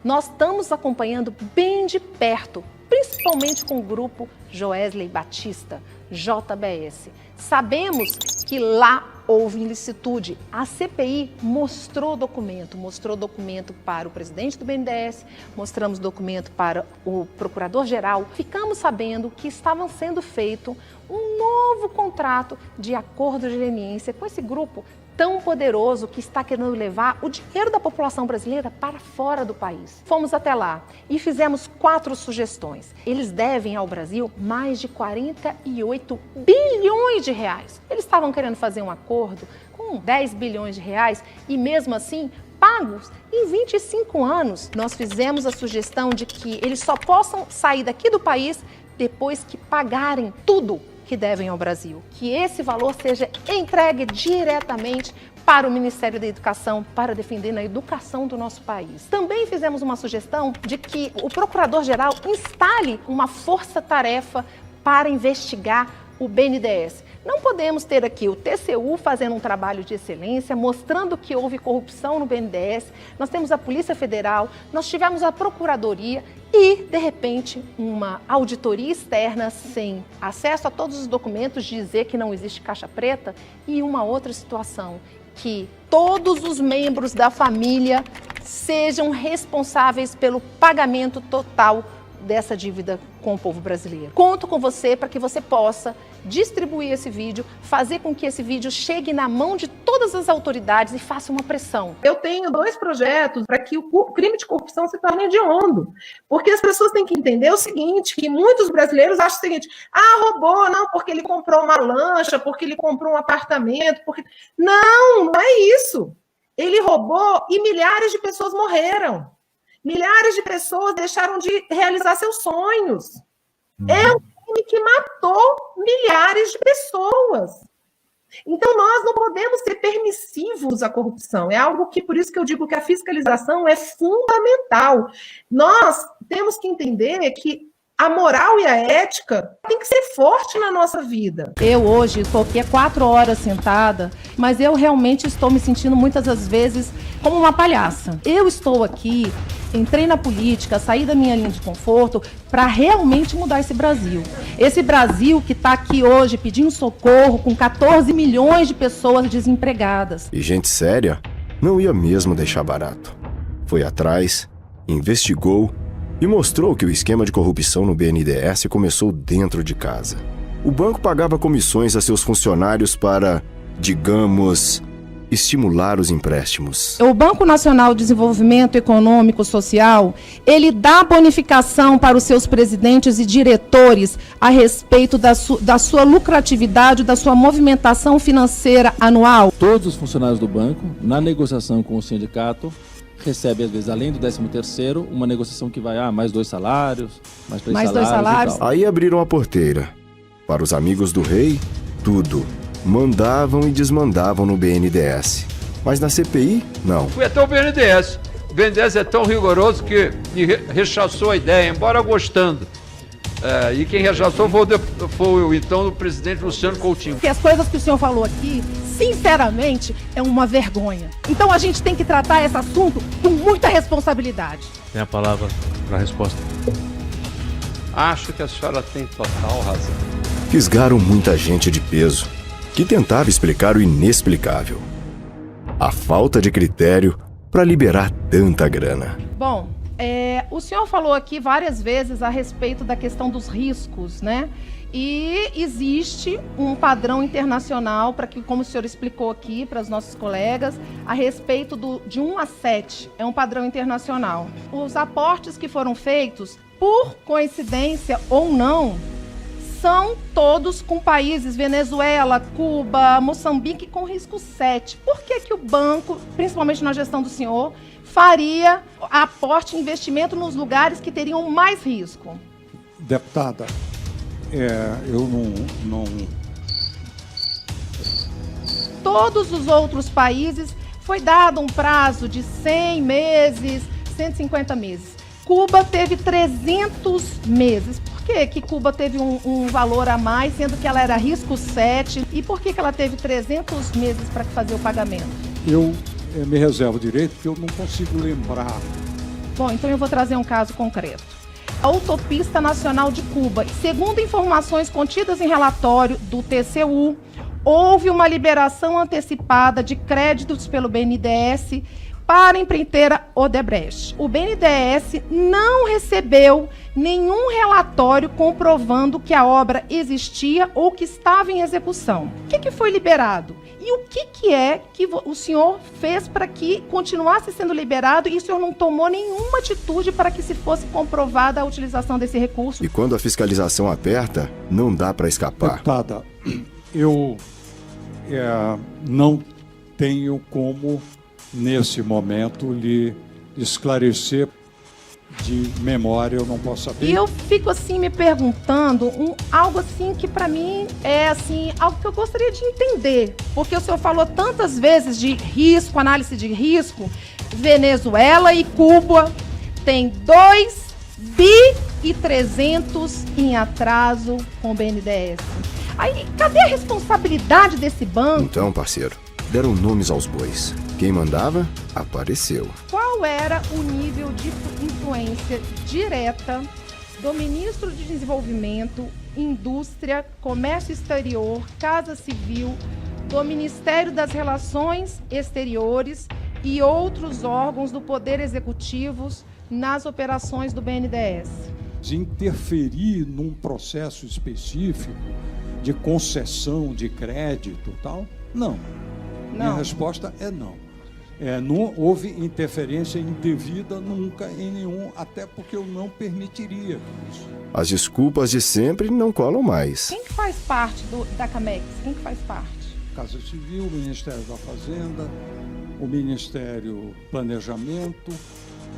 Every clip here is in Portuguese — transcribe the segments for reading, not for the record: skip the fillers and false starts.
Nós estamos acompanhando bem de perto, principalmente com o grupo Joesley Batista, JBS. Sabemos que lá houve ilicitude. A CPI mostrou documento para o presidente do BNDES, mostramos documento para o procurador-geral. Ficamos sabendo que estavam sendo feito um novo contrato de acordo de leniência com esse grupo tão poderoso que está querendo levar o dinheiro da população brasileira para fora do país. Fomos até lá e fizemos 4 sugestões. Eles devem ao Brasil mais de 48 bilhões de reais. Eles estavam querendo fazer um acordo com 10 bilhões de reais e mesmo assim pagos em 25 anos. Nós fizemos a sugestão de que eles só possam sair daqui do país depois que pagarem tudo que devem ao Brasil, que esse valor seja entregue diretamente para o Ministério da Educação, para defender na educação do nosso país. Também fizemos uma sugestão de que o Procurador-Geral instale uma força-tarefa para investigar o BNDES. Não podemos ter aqui o TCU fazendo um trabalho de excelência, mostrando que houve corrupção no BNDES, nós temos a Polícia Federal, nós tivemos a Procuradoria e, de repente, uma auditoria externa sem acesso a todos os documentos, dizer que não existe caixa preta e uma outra situação, que todos os membros da família sejam responsáveis pelo pagamento total dessa dívida com o povo brasileiro. Conto com você para que você possa distribuir esse vídeo, fazer com que esse vídeo chegue na mão de todas as autoridades e faça uma pressão. Eu tenho 2 projetos para que o crime de corrupção se torne hediondo, porque as pessoas têm que entender o seguinte, que muitos brasileiros acham o seguinte, roubou, não, porque ele comprou uma lancha, porque ele comprou um apartamento, porque... Não é isso. Ele roubou e milhares de pessoas morreram. Milhares de pessoas deixaram de realizar seus sonhos. É um crime que matou milhares de pessoas. Então, nós não podemos ser permissivos à corrupção. É algo que, por isso que eu digo que a fiscalização é fundamental. Nós temos que entender que a moral e a ética tem que ser forte na nossa vida. Eu hoje estou aqui há 4 horas sentada, mas eu realmente estou me sentindo muitas das vezes como uma palhaça. Eu estou aqui, entrei na política, saí da minha linha de conforto para realmente mudar esse Brasil. Esse Brasil que está aqui hoje pedindo socorro com 14 milhões de pessoas desempregadas. E gente séria não ia mesmo deixar barato. Foi atrás, investigou e mostrou que o esquema de corrupção no BNDES começou dentro de casa. O banco pagava comissões a seus funcionários para, digamos, estimular os empréstimos. O Banco Nacional de Desenvolvimento Econômico e Social, ele dá bonificação para os seus presidentes e diretores a respeito da sua lucratividade, da sua movimentação financeira anual. Todos os funcionários do banco, na negociação com o sindicato, recebe, às vezes, além do 13º, uma negociação que vai, mais 2 salários, mais 3 mais salários, 2 salários. e tal. Aí abriram a porteira. Para os amigos do rei, tudo. Mandavam e desmandavam no BNDES. Mas na CPI, não. Fui até o BNDES. O BNDES é tão rigoroso que rechaçou a ideia, embora gostando. E quem rechaçou foi então o presidente Luciano Coutinho. Porque as coisas que o senhor falou aqui, sinceramente, é uma vergonha. Então a gente tem que tratar esse assunto com muita responsabilidade. Tem a palavra para a resposta. Acho que a senhora tem total razão. Fisgaram muita gente de peso, que tentava explicar o inexplicável. A falta de critério para liberar tanta grana. Bom, o senhor falou aqui várias vezes a respeito da questão dos riscos, né? E existe um padrão internacional, para que, como o senhor explicou aqui para os nossos colegas, a respeito de 1 a 7, é um padrão internacional. Os aportes que foram feitos, por coincidência ou não, são todos com países, Venezuela, Cuba, Moçambique, com risco 7. Por que o banco, principalmente na gestão do senhor, faria aporte e investimento nos lugares que teriam mais risco? Deputada, eu não... Todos os outros países foi dado um prazo de 100 meses, 150 meses. Cuba teve 300 meses. Por que Cuba teve um valor a mais, sendo que ela era risco 7? E por que ela teve 300 meses para fazer o pagamento? Eu me reservo o direito, porque eu não consigo lembrar Bom, então eu vou trazer um caso concreto. A Autopista Nacional de Cuba. Segundo informações contidas em relatório do TCU, houve uma liberação antecipada de créditos pelo BNDES para a empreiteira Odebrecht. O BNDES não recebeu nenhum relatório comprovando que a obra existia ou que estava em execução. O que foi liberado? E o que é que o senhor fez para que continuasse sendo liberado e o senhor não tomou nenhuma atitude para que se fosse comprovada a utilização desse recurso? E quando a fiscalização aperta, não dá para escapar. Deputada, eu não tenho como, nesse momento, lhe esclarecer de memória, eu não posso saber. E eu fico assim me perguntando algo assim que para mim é assim algo que eu gostaria de entender, porque o senhor falou tantas vezes de risco, análise de risco. Venezuela e Cuba tem 2,3 bi em atraso com o BNDES. Aí, cadê a responsabilidade desse banco? Então, parceiro, deram nomes aos bois. Quem mandava, apareceu. Qual era o nível de influência direta do Ministro de Desenvolvimento, Indústria, Comércio Exterior, Casa Civil, do Ministério das Relações Exteriores e outros órgãos do Poder Executivo nas operações do BNDES? De interferir num processo específico de concessão de crédito e tal? Não. Minha resposta é não. Não houve interferência indevida nunca em nenhum, até porque eu não permitiria isso. As desculpas de sempre não colam mais. Quem que faz parte da Camex? Quem que faz parte? Casa Civil, o Ministério da Fazenda, o Ministério Planejamento,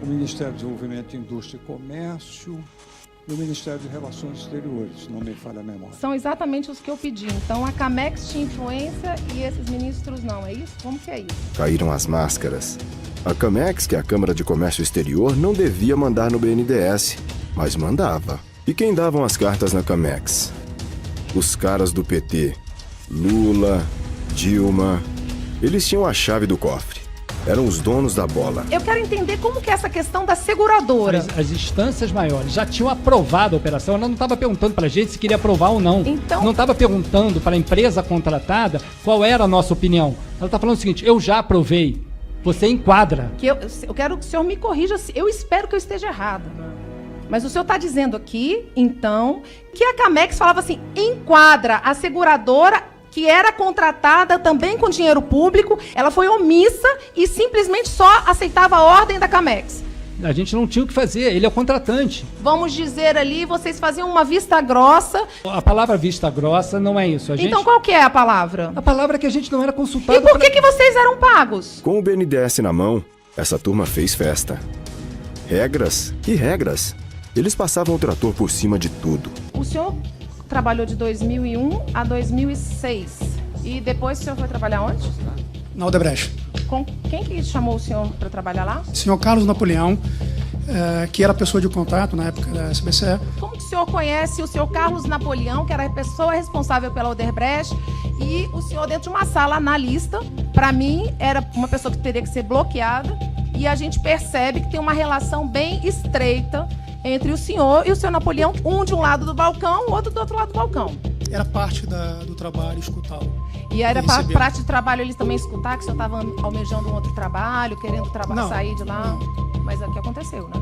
o Ministério de Desenvolvimento, Indústria e Comércio e o Ministério de Relações Exteriores, não me falha a memória. São exatamente os que eu pedi. Então a Camex tinha influência e esses ministros não, é isso? Como que é isso? Caíram as máscaras. A Camex, que é a Câmara de Comércio Exterior, não devia mandar no BNDES, mas mandava. E quem davam as cartas na Camex? Os caras do PT. Lula, Dilma. Eles tinham a chave do cofre. Eram os donos da bola. Eu quero entender como que é essa questão da seguradora. As instâncias maiores já tinham aprovado a operação, ela não estava perguntando para a gente se queria aprovar ou não. Então... Não estava perguntando para a empresa contratada qual era a nossa opinião. Ela está falando o seguinte, eu já aprovei, você enquadra. Eu quero que o senhor me corrija, eu espero que eu esteja errada. Mas o senhor está dizendo aqui, então, que a Camex falava assim, enquadra a seguradora que era contratada também com dinheiro público, ela foi omissa e simplesmente só aceitava a ordem da Camex. A gente não tinha o que fazer, ele é o contratante. Vamos dizer ali, vocês faziam uma vista grossa. A palavra vista grossa não é isso. Então qual que é a palavra? A palavra é que a gente não era consultado. E por que vocês eram pagos? Com o BNDES na mão, essa turma fez festa. Regras? Que regras? Eles passavam o trator por cima de tudo. O senhor trabalhou de 2001 a 2006. E depois o senhor foi trabalhar onde? Na Odebrecht. Com quem que chamou o senhor para trabalhar lá? Senhor Carlos Napoleão, que era a pessoa de contato na época da SBCE. Como que o senhor conhece o senhor Carlos Napoleão, que era a pessoa responsável pela Odebrecht, e o senhor dentro de uma sala analista, para mim, era uma pessoa que teria que ser bloqueada, e a gente percebe que tem uma relação bem estreita entre o senhor e o senhor Napoleão, um de um lado do balcão, o outro do outro lado do balcão. Era parte do trabalho escutá-lo. E era parte do trabalho eles também escutar, que o senhor estava almejando um outro trabalho, querendo sair de lá. Não. Mas é o que aconteceu, né?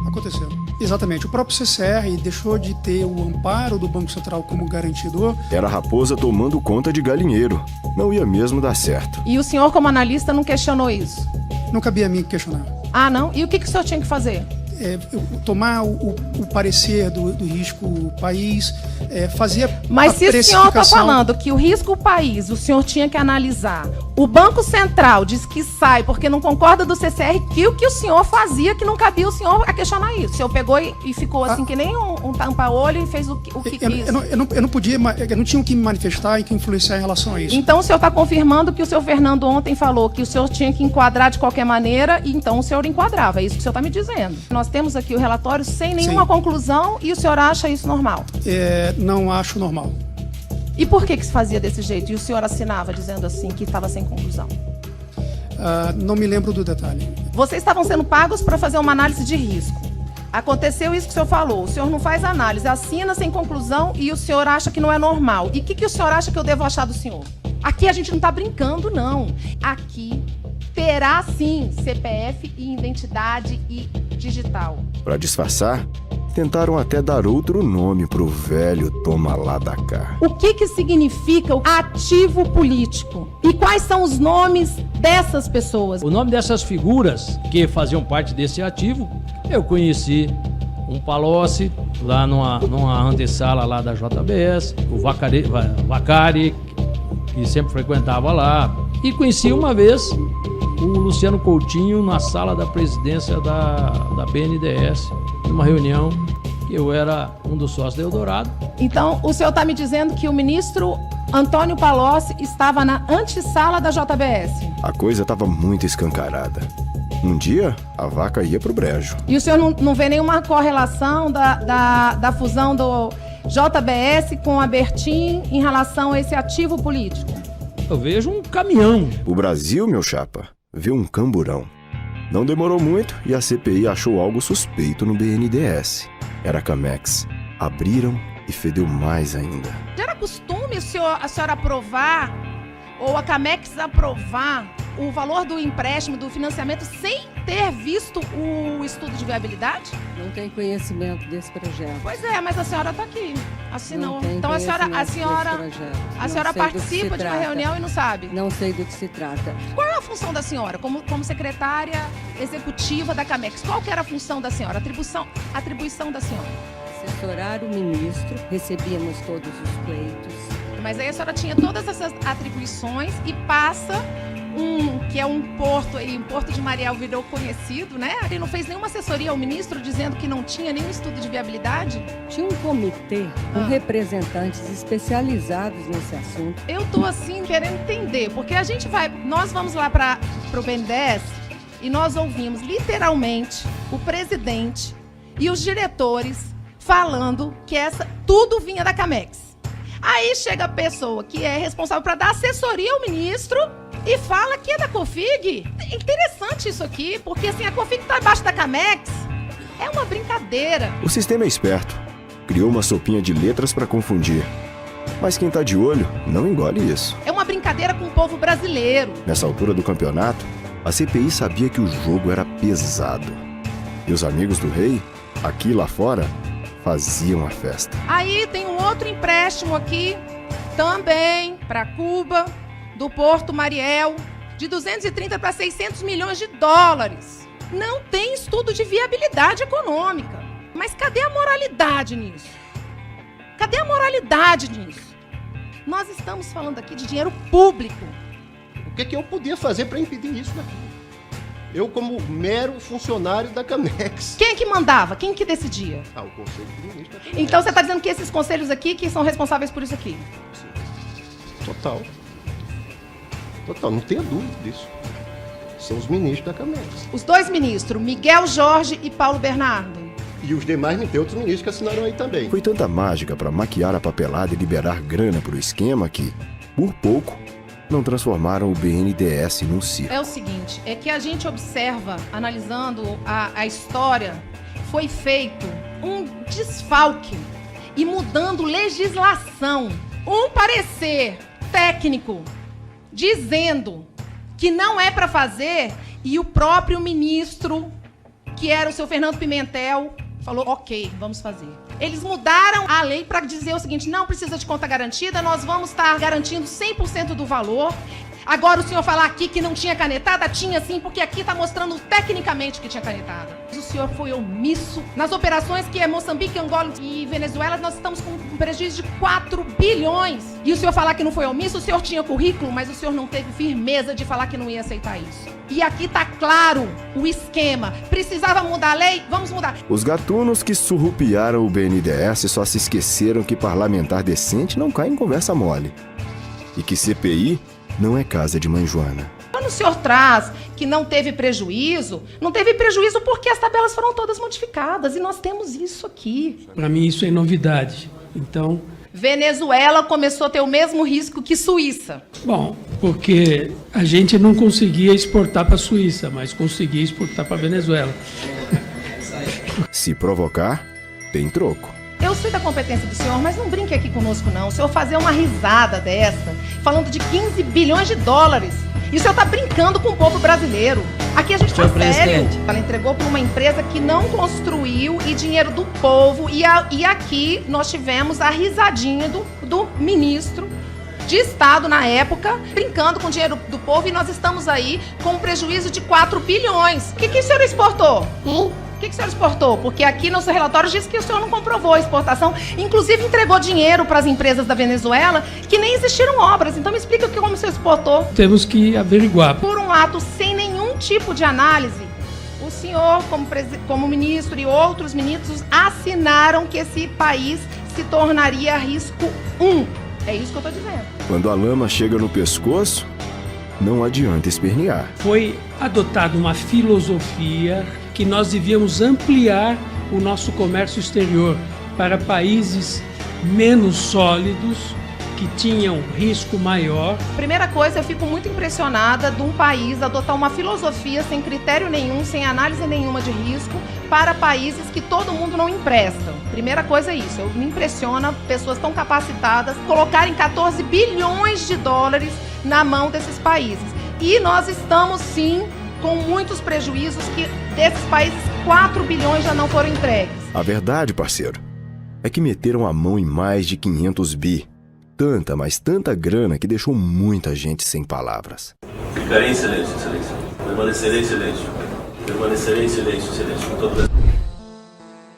Aconteceu. Exatamente. O próprio CCR deixou de ter o amparo do Banco Central como garantidor. Era a raposa tomando conta de galinheiro. Não ia mesmo dar certo. E o senhor, como analista, não questionou isso? Não cabia a mim questionar. Ah, não? E o que o senhor tinha que fazer? Tomar o parecer do risco país, fazer Mas a se o senhor está falando que o risco país, o senhor tinha que analisar, o Banco Central diz que sai porque não concorda do CCR, que o que o senhor fazia que não cabia o senhor a questionar isso. O senhor pegou e ficou assim que nem um tampa-olho e fez o que quis. Eu não podia, eu não tinha o que me manifestar e que influenciar em relação a isso. Então o senhor está confirmando que o senhor Fernando ontem falou que o senhor tinha que enquadrar de qualquer maneira, e então o senhor enquadrava. É isso que o senhor está me dizendo. Nós temos aqui o relatório sem nenhuma conclusão e o senhor acha isso normal? Não acho normal. E por que se fazia desse jeito? E o senhor assinava dizendo assim que estava sem conclusão? Não me lembro do detalhe. Vocês estavam sendo pagos para fazer uma análise de risco. Aconteceu isso que o senhor falou. O senhor não faz análise, assina sem conclusão e o senhor acha que não é normal. E o que o senhor acha que eu devo achar do senhor? Aqui a gente não está brincando, não. Aqui terá, sim, CPF e identidade e digital. Para disfarçar, tentaram até dar outro nome pro velho toma lá da cá. O que significa o ativo político? E quais são os nomes dessas pessoas? O nome dessas figuras que faziam parte desse ativo, eu conheci um Palocci, lá numa antessala lá da JBS, o Vacari, que sempre frequentava lá, e conheci uma vez o Luciano Coutinho na sala da presidência da BNDES, numa reunião, que eu era um dos sócios da Eldorado. Então, o senhor está me dizendo que o ministro Antônio Palocci estava na antessala da JBS? A coisa estava muito escancarada. Um dia, a vaca ia pro brejo. E o senhor não vê nenhuma correlação da fusão do JBS com a Bertin em relação a esse ativo político? Eu vejo um caminhão. O Brasil, meu chapa, viu um camburão. Não demorou muito e a CPI achou algo suspeito no BNDES. Era a Camex. Abriram e fedeu mais ainda. Já era costume a senhora aprovar, ou a Camex aprovar, o valor do empréstimo, do financiamento, sem ter visto o estudo de viabilidade? Não tem conhecimento desse projeto. Pois é, mas a senhora está aqui, assinou. Então a senhora participa de uma reunião e não sabe? Não sei do que se trata. Qual é a função da senhora como secretária executiva da Camex? Qual que era a função da senhora, atribuição da senhora? Assessorar o ministro, recebíamos todos os pleitos. Mas aí a senhora tinha todas essas atribuições e passa que é um porto de Mariel virou conhecido, né? Ele não fez nenhuma assessoria ao ministro dizendo que não tinha nenhum estudo de viabilidade? Tinha um comitê com representantes especializados nesse assunto. Eu tô assim querendo entender, porque nós vamos lá para o BNDES e nós ouvimos literalmente o presidente e os diretores falando que tudo vinha da Camex. Aí chega a pessoa que é responsável para dar assessoria ao ministro e fala que é da Cofig. É interessante isso aqui, porque assim, a Cofig está abaixo da Camex. É uma brincadeira. O sistema é esperto. Criou uma sopinha de letras para confundir. Mas quem tá de olho não engole isso. É uma brincadeira com o povo brasileiro. Nessa altura do campeonato, a CPI sabia que o jogo era pesado. E os amigos do rei, aqui e lá fora, faziam a festa. Aí tem um outro empréstimo aqui, também para Cuba, do Porto Mariel, de 230 para 600 milhões de dólares. Não tem estudo de viabilidade econômica. Mas cadê a moralidade nisso? Cadê a moralidade nisso? Nós estamos falando aqui de dinheiro público. O que eu podia fazer para impedir isso daqui? Eu, como mero funcionário da Camex. Quem que mandava? Quem que decidia? O Conselho de Ministros da Camex. Então você está dizendo que esses conselhos aqui que são responsáveis por isso aqui? Sim. Total, não tenha dúvida disso. São os ministros da Camex. Os dois ministros, Miguel Jorge e Paulo Bernardo. E os demais, tem outros ministros que assinaram aí também. Foi tanta mágica para maquiar a papelada e liberar grana pro esquema que, por pouco, não transformaram o BNDES num circo. É o seguinte, é que a gente observa, analisando a história, foi feito um desfalque e mudando legislação. Um parecer técnico dizendo que não é para fazer e o próprio ministro, que era o seu Fernando Pimentel, falou, ok, vamos fazer. Eles mudaram a lei para dizer o seguinte, não precisa de conta garantida, nós vamos estar garantindo 100% do valor. Agora o senhor falar aqui que não tinha canetada, tinha sim, porque aqui está mostrando tecnicamente que tinha canetada. O senhor foi omisso nas operações que é Moçambique, Angola e Venezuela, nós estamos com um prejuízo de 4 bilhões. E o senhor falar que não foi omisso, o senhor tinha currículo, mas o senhor não teve firmeza de falar que não ia aceitar isso. E aqui está claro o esquema. Precisava mudar a lei? Vamos mudar. Os gatunos que surrupiaram o BNDES só se esqueceram que parlamentar decente não cai em conversa mole. E que CPI não é casa de mãe Joana. Quando o senhor traz que não teve prejuízo porque as tabelas foram todas modificadas e nós temos isso aqui. Para mim isso é novidade. Então, Venezuela começou a ter o mesmo risco que Suíça? Bom, porque a gente não conseguia exportar para a Suíça, mas conseguia exportar para a Venezuela. Se provocar, tem troco. Eu sei da competência do senhor, mas não brinque aqui conosco não. O senhor fazer uma risada dessa, falando de 15 bilhões de dólares. E o senhor está brincando com o povo brasileiro. Aqui a gente está sério. Ela entregou para uma empresa que não construiu e dinheiro do povo. E aqui nós tivemos a risadinha do ministro de Estado na época, brincando com o dinheiro do povo. E nós estamos aí com um prejuízo de 4 bilhões. O que o senhor exportou? O que o senhor exportou? Porque aqui no seu relatório diz que o senhor não comprovou a exportação, inclusive entregou dinheiro para as empresas da Venezuela que nem existiram obras. Então me explica como o senhor exportou. Temos que averiguar. Por um ato sem nenhum tipo de análise, o senhor, como ministro e outros ministros, assinaram que esse país se tornaria risco 1. É isso que eu estou dizendo. Quando a lama chega no pescoço, não adianta espernear. Foi adotada uma filosofia que nós devíamos ampliar o nosso comércio exterior para países menos sólidos, que tinham risco maior. Primeira coisa, eu fico muito impressionada de um país adotar uma filosofia sem critério nenhum, sem análise nenhuma de risco, para países que todo mundo não empresta. Primeira coisa é isso, me impressiona pessoas tão capacitadas colocarem 14 bilhões de dólares na mão desses países. E nós estamos, sim, com muitos prejuízos que desses países 4 bilhões já não foram entregues. A verdade, parceiro, é que meteram a mão em mais de 500 bi. Tanta, mas tanta grana que deixou muita gente sem palavras. Ficarei em silêncio, excelência. Permanecerei em silêncio. Permanecerei em silêncio, excelência. Com todo...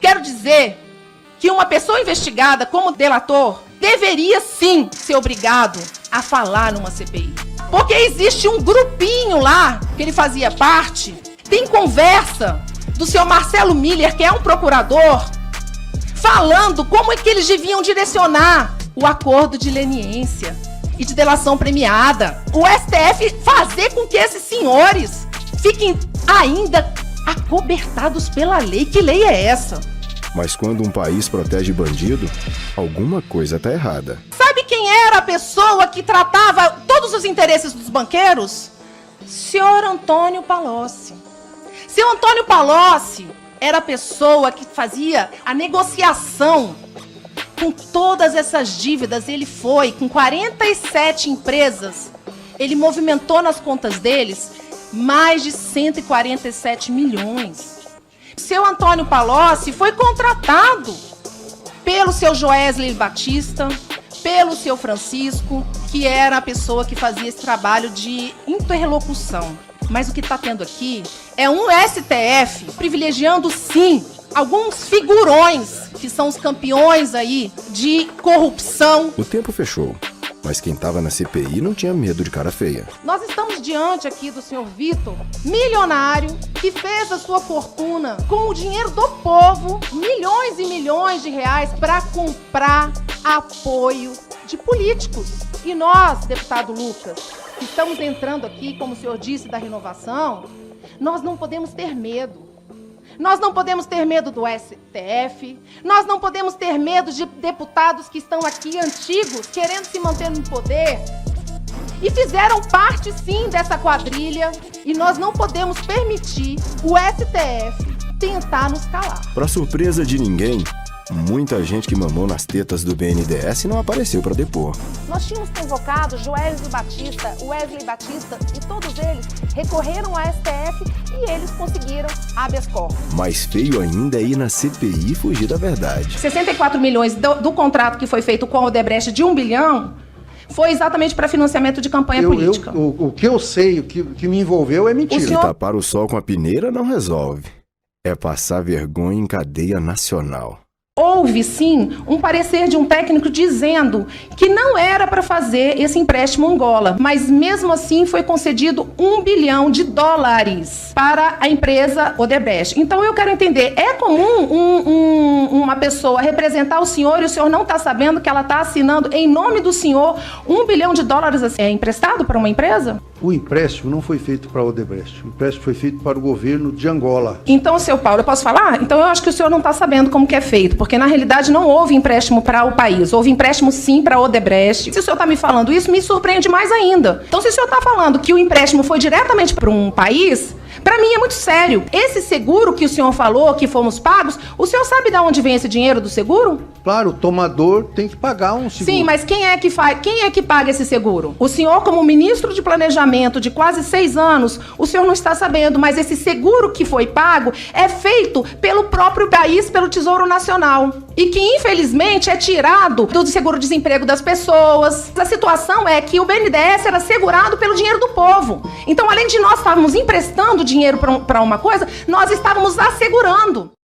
Quero dizer que uma pessoa investigada como delator deveria sim ser obrigado a falar numa CPI. Porque existe um grupinho lá, que ele fazia parte, tem conversa do senhor Marcelo Miller, que é um procurador, falando como é que eles deviam direcionar o acordo de leniência e de delação premiada. O STF fazer com que esses senhores fiquem ainda acobertados pela lei. Que lei é essa? Mas quando um país protege bandido, alguma coisa tá errada. Sabe quem era a pessoa que tratava todos os interesses dos banqueiros? Senhor Antônio Palocci. Senhor Antônio Palocci era a pessoa que fazia a negociação com todas essas dívidas. Ele foi com 47 empresas. Ele movimentou nas contas deles mais de 147 milhões. Seu Antônio Palocci foi contratado pelo seu Joesley Batista, pelo seu Francisco, que era a pessoa que fazia esse trabalho de interlocução. Mas o que está tendo aqui é um STF privilegiando, sim, alguns figurões que são os campeões aí de corrupção. O tempo fechou, mas quem estava na CPI não tinha medo de cara feia. Nós estamos diante aqui do senhor Vitor, milionário, que fez a sua fortuna com o dinheiro do povo, milhões e milhões de reais, para comprar apoio de políticos. E nós, deputado Lucas, que estamos entrando aqui, como o senhor disse, da renovação, nós não podemos ter medo. Nós não podemos ter medo do STF, nós não podemos ter medo de deputados que estão aqui antigos, querendo se manter no poder, e fizeram parte, sim, dessa quadrilha, e nós não podemos permitir o STF tentar nos calar. Para surpresa de ninguém, muita gente que mamou nas tetas do BNDES não apareceu para depor. Nós tínhamos convocado Joesley Batista, Wesley Batista, e todos eles recorreram ao STF e eles conseguiram habeas corpus. Mais feio ainda é ir na CPI e fugir da verdade. 64 milhões do contrato que foi feito com a Odebrecht de 1 bilhão foi exatamente para financiamento de campanha política. O que eu sei, o que me envolveu é mentira. E tapar o sol com a peneira não resolve. É passar vergonha em cadeia nacional. Houve, sim, um parecer de um técnico dizendo que não era para fazer esse empréstimo Angola, mas mesmo assim foi concedido 1 bilhão de dólares para a empresa Odebrecht. Então eu quero entender, é comum uma pessoa representar o senhor e o senhor não está sabendo que ela está assinando em nome do senhor 1 bilhão de dólares emprestado para uma empresa? O empréstimo não foi feito para a Odebrecht, o empréstimo foi feito para o governo de Angola. Então, seu Paulo, eu posso falar? Então eu acho que o senhor não está sabendo como que é feito, porque na realidade não houve empréstimo para o país, houve empréstimo sim para a Odebrecht. Se o senhor está me falando isso, me surpreende mais ainda. Então, se o senhor está falando que o empréstimo foi diretamente para um país, para mim é muito sério. Esse seguro que o senhor falou, que fomos pagos, o senhor sabe de onde vem esse dinheiro do seguro? Claro, o tomador tem que pagar um seguro. Sim, mas quem é que paga esse seguro? O senhor, como ministro de planejamento de quase 6 anos, o senhor não está sabendo, mas esse seguro que foi pago é feito pelo próprio país, pelo Tesouro Nacional. E que, infelizmente, é tirado do seguro-desemprego das pessoas. A situação é que o BNDES era segurado pelo dinheiro do povo. Então, além de nós estarmos emprestando dinheiro para uma coisa, nós estávamos assegurando.